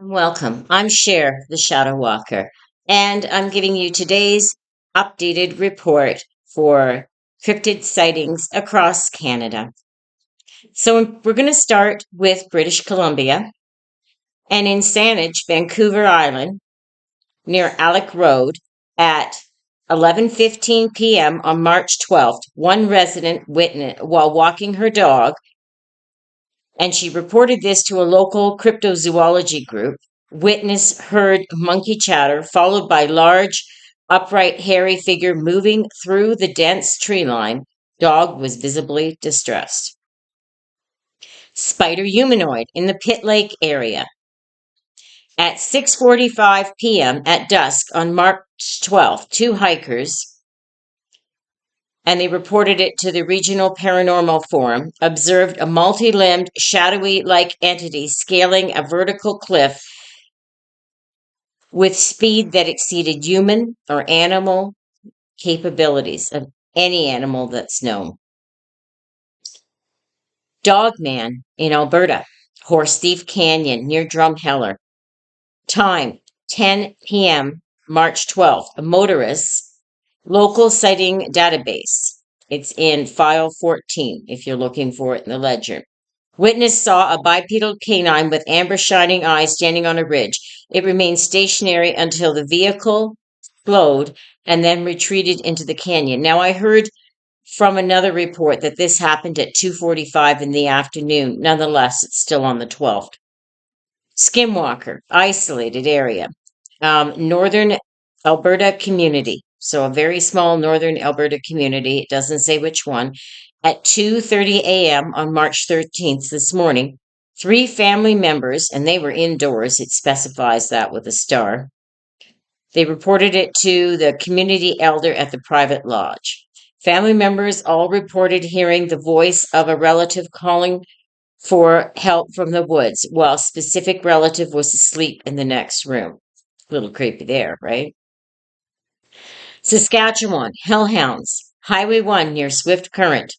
Welcome. I'm Cher, the Shadow Walker, and I'm giving you today's updated report for cryptid sightings across Canada. So we're going to start with British Columbia, and in Saanich, Vancouver Island, near Alec Road, at 11:15 p.m. on March 12th, one resident witnessed while walking her dog, and she reported this to a local cryptozoology group. Witness heard monkey chatter, followed by large, upright, hairy figure moving through the dense tree line. Dog was visibly distressed. Spider humanoid in the Pit Lake area. At 6:45 p.m. at dusk on March 12th, two hikers, and they reported it to the Regional Paranormal Forum, observed a multi-limbed, shadowy-like entity scaling a vertical cliff with speed that exceeded human or animal capabilities of any animal that's known. Dogman in Alberta, Horse Thief Canyon near Drumheller. Time 10 p.m. March 12th. A motorist local sighting database. It's in file 14 if you're looking for it in the ledger. Witness saw a bipedal canine with amber shining eyes standing on a ridge. It remained stationary until the vehicle slowed and then retreated into the canyon. Now, I heard from another report that this happened at 2:45 in the afternoon. Nonetheless, it's still on the 12th. Skinwalker, isolated area. Northern Alberta community. So a very small northern Alberta community. It doesn't say which one. At 2:30 a.m. on March 13th this morning, three family members, and they were indoors, it specifies that with a star. They reported it to the community elder at the private lodge. Family members all reported hearing the voice of a relative calling for help from the woods, while a specific relative was asleep in the next room. A little creepy there, right? Saskatchewan, Hellhounds, Highway 1 near Swift Current.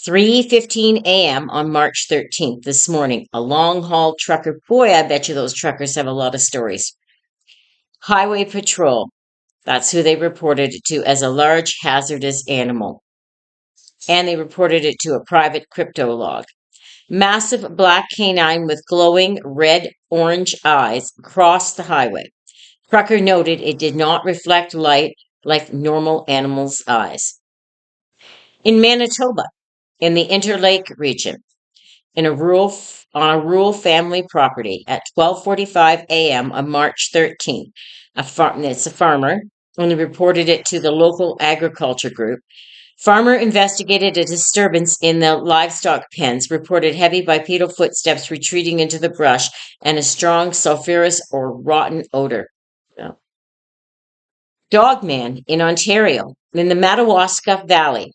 3:15 a.m. on March 13th this morning. A long-haul trucker. Boy, I bet you those truckers have a lot of stories. Highway Patrol. That's who they reported it to as a large hazardous animal. And they reported it to a private crypto log. Massive black canine with glowing red-orange eyes crossed the highway. Trucker noted it did not reflect light like normal animals' eyes. In Manitoba, in the Interlake region, on a rural family property at 12:45 a.m. on March 13th, it's a farmer, and he reported it to the local agriculture group. Farmer investigated a disturbance in the livestock pens, reported heavy bipedal footsteps retreating into the brush, and a strong sulfurous or rotten odor. Oh. Dogman in Ontario, in the Madawaska Valley,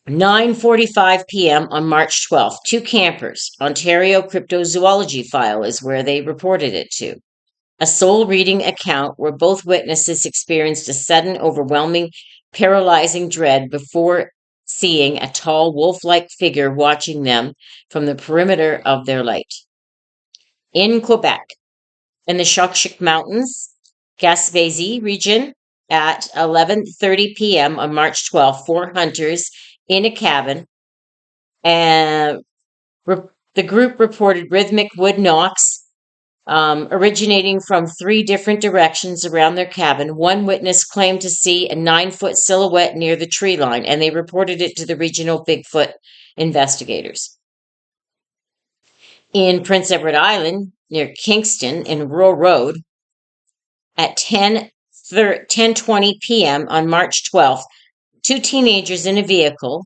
9:45 p.m. on March 12th. Two campers, Ontario Cryptozoology File is where they reported it to. A soul reading account where both witnesses experienced a sudden, overwhelming, paralyzing dread before seeing a tall wolf-like figure watching them from the perimeter of their light. In Quebec, in the Chukchik Mountains, Gaspésie region, at 11:30 p.m. on March 12th, four hunters in a cabin, and the group reported rhythmic wood knocks originating from three different directions around their cabin. One witness claimed to see a 9-foot silhouette near the tree line, and they reported it to the regional Bigfoot investigators. In Prince Edward Island, near Kingston, in Rural Road, at 10:20 p.m. on March 12th, two teenagers in a vehicle.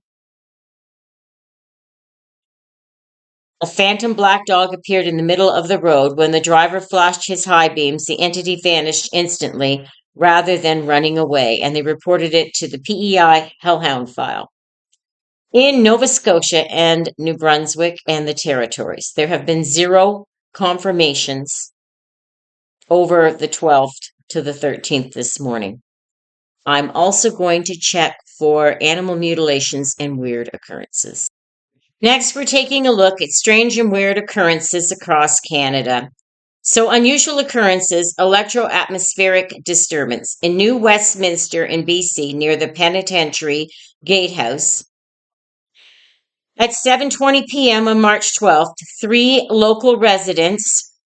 A phantom black dog appeared in the middle of the road. When the driver flashed his high beams, the entity vanished instantly rather than running away, and they reported it to the PEI Hellhound file. In Nova Scotia and New Brunswick and the Territories, there have been 0 confirmations over the 12th to the 13th this morning. I'm also going to check for animal mutilations and weird occurrences. Next, we're taking a look at strange and weird occurrences across Canada. So, unusual occurrences, electro-atmospheric disturbance in New Westminster in BC near the penitentiary gatehouse. At 7:20 p.m. on March 12th, three local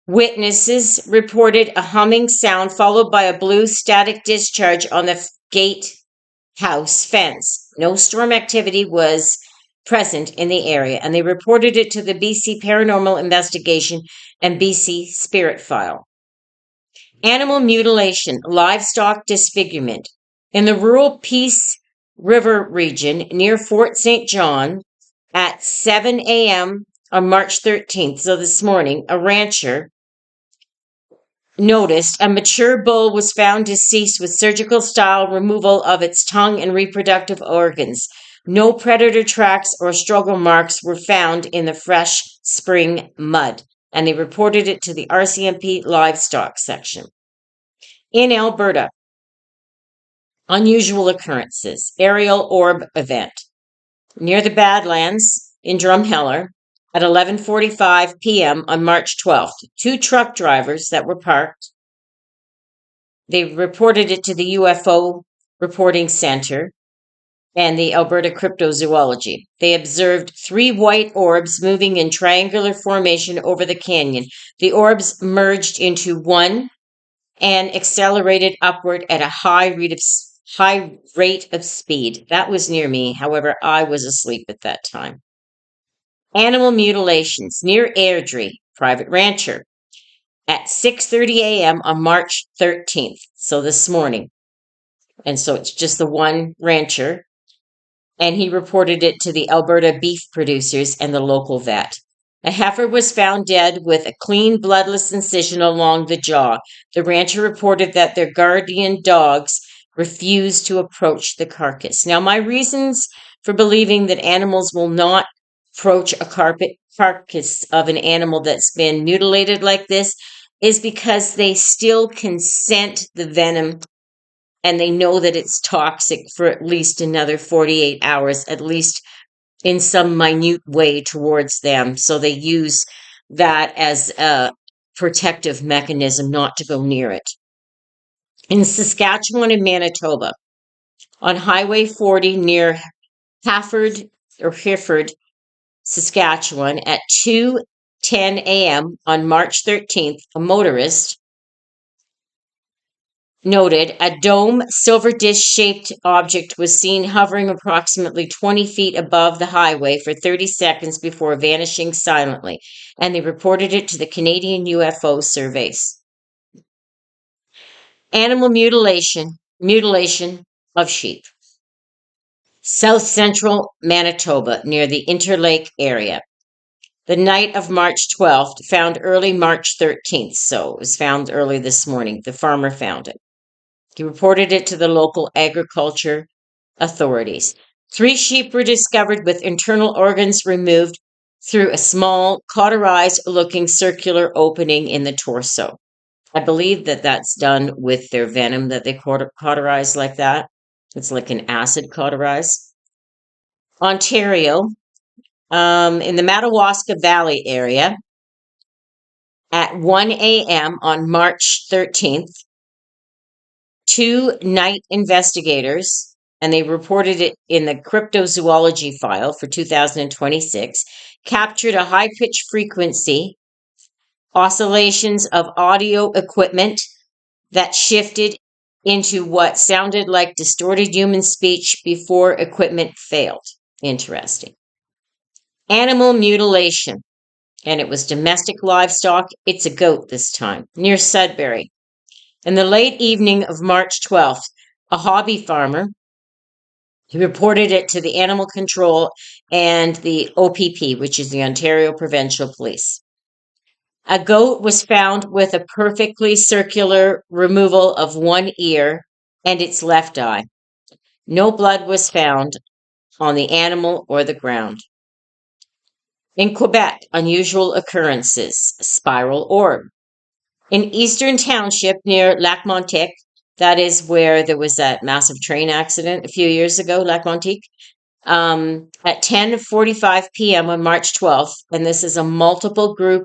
witnesses reported a humming sound followed by a blue static discharge on the gatehouse fence. No storm activity was present in the area, and they reported it to the BC Paranormal Investigation and BC Spirit File. Animal mutilation, livestock disfigurement. In the rural Peace River region near Fort St. John at 7 a.m. on March 13th, so this morning, a rancher noticed a mature bull was found deceased with surgical style removal of its tongue and reproductive organs. No predator tracks or struggle marks were found in the fresh spring mud, and they reported it to the RCMP livestock section. In Alberta, unusual occurrences, aerial orb event. Near the Badlands in Drumheller at 11:45 p.m. on March 12th, two truck drivers that were parked, they reported it to the UFO Reporting Center and the Alberta Cryptozoology. They observed three white orbs moving in triangular formation over the canyon. The orbs merged into one and accelerated upward at a high rate of speed. That was near me. However, I was asleep at that time. Animal mutilations near Airdrie, private rancher, at 6:30 a.m. on March 13th. So this morning. And so it's just the one rancher. And he reported it to the Alberta beef producers and the local vet. A heifer was found dead with a clean, bloodless incision along the jaw. The rancher reported that their guardian dogs refused to approach the carcass. Now, my reasons for believing that animals will not approach a carcass of an animal that's been mutilated like this is because they still can scent the venom and they know that it's toxic for at least another 48 hours, at least in some minute way towards them. So they use that as a protective mechanism not to go near it. In Saskatchewan and Manitoba, on Highway 40 near Hereford, Saskatchewan, at 2:10 a.m. on March 13th, a motorist noted a dome silver dish-shaped object was seen hovering approximately 20 feet above the highway for 30 seconds before vanishing silently, and they reported it to the Canadian UFO surveys. Animal mutilation of sheep. South central Manitoba, near the Interlake area. The night of March 12th, found early March 13th, so it was found early this morning. The farmer found it. He reported it to the local agriculture authorities. 3 sheep were discovered with internal organs removed through a small, cauterized-looking circular opening in the torso. I believe that that's done with their venom that they cauterize like that. It's like an acid cauterize. Ontario, in the Madawaska Valley area, at 1 a.m. on March 13th, 2 night investigators, and they reported it in the cryptozoology file for 2026, captured a high-pitched frequency oscillations of audio equipment that shifted into what sounded like distorted human speech before equipment failed. Interesting. Animal mutilation, and it was domestic livestock. It's a goat this time, near Sudbury. In the late evening of March 12th, a hobby farmer, he reported it to the Animal Control and the OPP, which is the Ontario Provincial Police. A goat was found with a perfectly circular removal of one ear and its left eye. No blood was found on the animal or the ground. In Quebec, unusual occurrences, spiral orb. In Eastern Township near Lac-Montic, that is where there was that massive train accident a few years ago, Lac-Montic, at 10:45 p.m. on March 12th, and this is a multiple group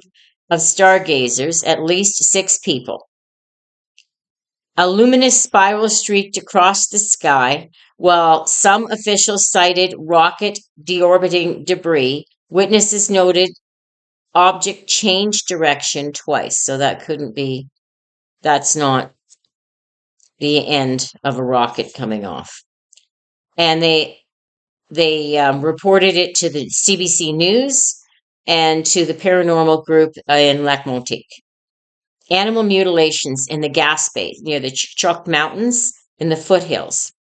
of stargazers, at least 6 people. A luminous spiral streaked across the sky, while some officials cited rocket deorbiting debris. Witnesses noted object changed direction twice, so that's not the end of a rocket coming off. And they reported it to the CBC News and to the paranormal group in Lac Montique. Animal mutilations in the Gaspé near the Chuk Mountains in the foothills.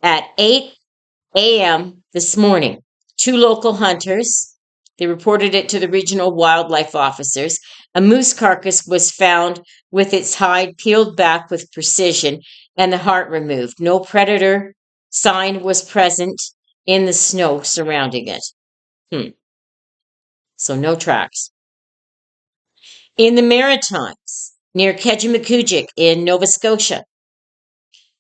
At 8 a.m. this morning, 2 local hunters, they reported it to the regional wildlife officers. A moose carcass was found with its hide peeled back with precision and the heart removed. No predator sign was present in the snow surrounding it. So no tracks. In the Maritimes, near Kejimkujik in Nova Scotia,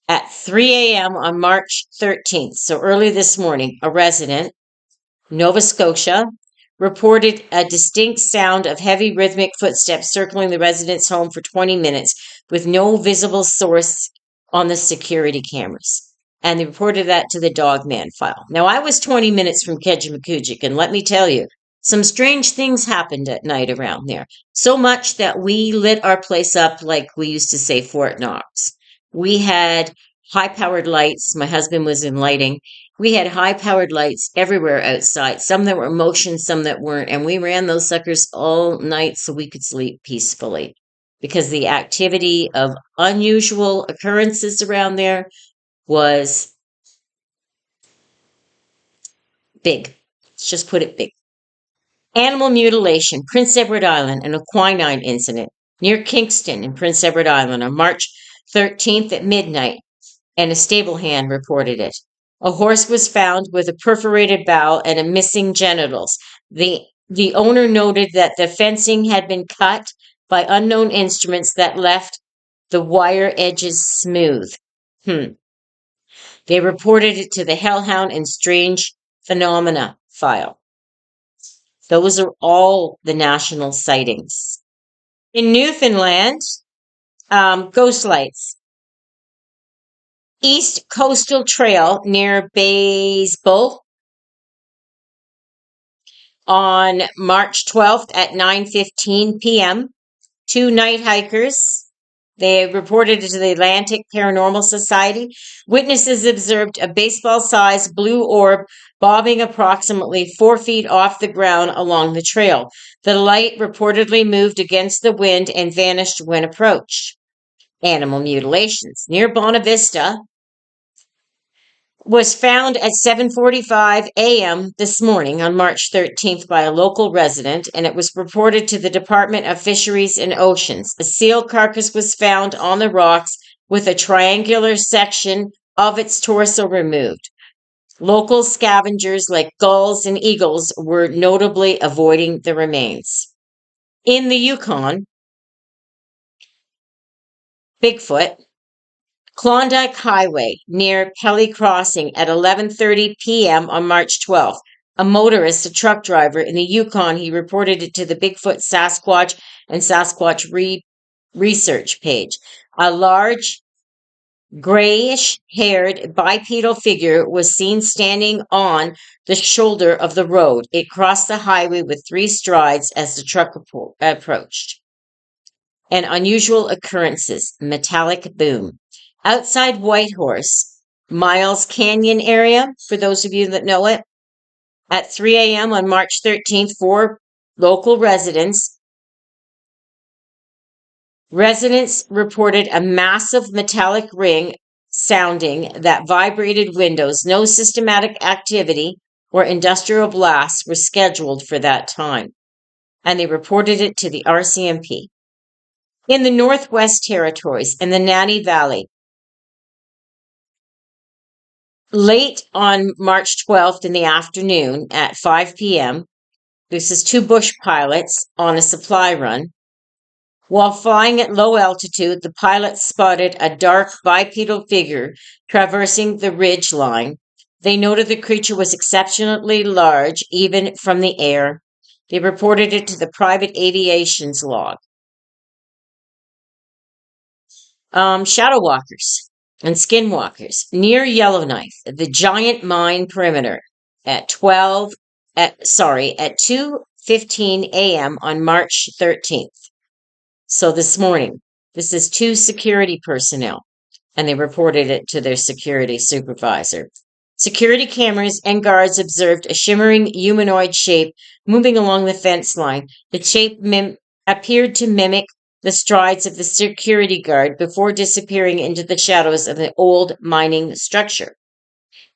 at 3 a.m. on March 13th, so early this morning, a resident, Nova Scotia, reported a distinct sound of heavy rhythmic footsteps circling the resident's home for 20 minutes with no visible source on the security cameras. And they reported that to the Dogman file. Now, I was 20 minutes from Kejimkujik, and let me tell you, some strange things happened at night around there. So much that we lit our place up like we used to say Fort Knox. We had high-powered lights. My husband was in lighting. We had high-powered lights everywhere outside, some that were motion, some that weren't, and we ran those suckers all night so we could sleep peacefully because the activity of unusual occurrences around there was big. Let's just put it big. Animal mutilation, Prince Edward Island, and a quinine incident near Kingston in Prince Edward Island on March 13th at midnight, and a stable hand reported it. A horse was found with a perforated bowel and a missing genitals. The owner noted that the fencing had been cut by unknown instruments that left the wire edges smooth. They reported it to the Hellhound and Strange Phenomena file. Those are all the national sightings. In Newfoundland, ghost lights. East Coastal Trail near Baysbo on March 12th at 9:15 p.m. 2 night hikers. They reported it to the Atlantic Paranormal Society. Witnesses observed a baseball-sized blue orb bobbing approximately 4 feet off the ground along the trail. The light reportedly moved against the wind and vanished when approached. Animal mutilations. Near Bonavista was found at 7:45 a.m. this morning on March 13th by a local resident, and it was reported to the Department of Fisheries and Oceans. A seal carcass was found on the rocks with a triangular section of its torso removed. Local scavengers like gulls and eagles were notably avoiding the remains. In the Yukon, Bigfoot, Klondike Highway near Pelly Crossing at 11:30 p.m. on March 12th. A motorist, a truck driver in the Yukon, he reported it to the Bigfoot Sasquatch and Sasquatch research page. A large, grayish-haired bipedal figure was seen standing on the shoulder of the road. It crossed the highway with 3 strides as the truck approached. And unusual occurrences, metallic boom. Outside Whitehorse, Miles Canyon area, for those of you that know it, at 3 a.m. on March 13th, 4 local residents reported a massive metallic ring sounding that vibrated windows. No systematic activity or industrial blasts were scheduled for that time, and they reported it to the RCMP. In the Northwest Territories, in the Nanny Valley, late on March 12th in the afternoon at 5 p.m., this is 2 bush pilots on a supply run. While flying at low altitude, the pilots spotted a dark bipedal figure traversing the ridge line. They noted the creature was exceptionally large, even from the air. They reported it to the private aviation's log. Shadow walkers and skinwalkers near Yellowknife, the giant mine perimeter at 2:15 a.m. on March 13th. So this morning, this is two security personnel, and they reported it to their security supervisor. Security cameras and guards observed a shimmering humanoid shape moving along the fence line. The shape appeared to mimic the strides of the security guard before disappearing into the shadows of the old mining structure.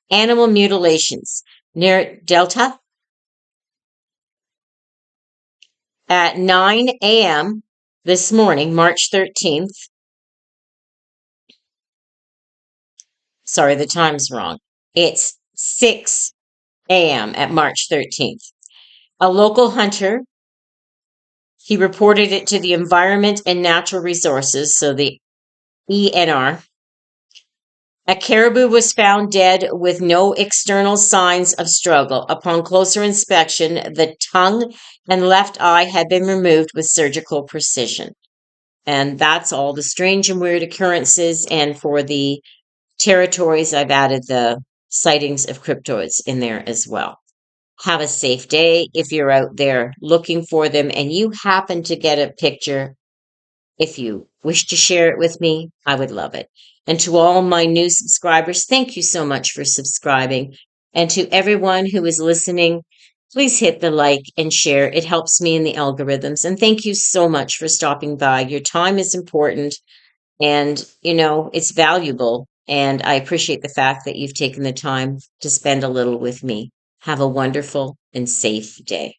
Animal mutilations near Delta at 9 a.m. this morning, March 13th. Sorry, the time's wrong. It's 6 a.m. at March 13th. A local hunter, he reported it to the Environment and Natural Resources, so the ENR. A caribou was found dead with no external signs of struggle. Upon closer inspection, the tongue and left eye had been removed with surgical precision. And that's all the strange and weird occurrences. And for the territories, I've added the sightings of cryptoids in there as well. Have a safe day. If you're out there looking for them and you happen to get a picture, if you wish to share it with me, I would love it. And to all my new subscribers, thank you so much for subscribing. And to everyone who is listening, please hit the like and share. It helps me in the algorithms. And thank you so much for stopping by. Your time is important and, it's valuable. And I appreciate the fact that you've taken the time to spend a little with me. Have a wonderful and safe day.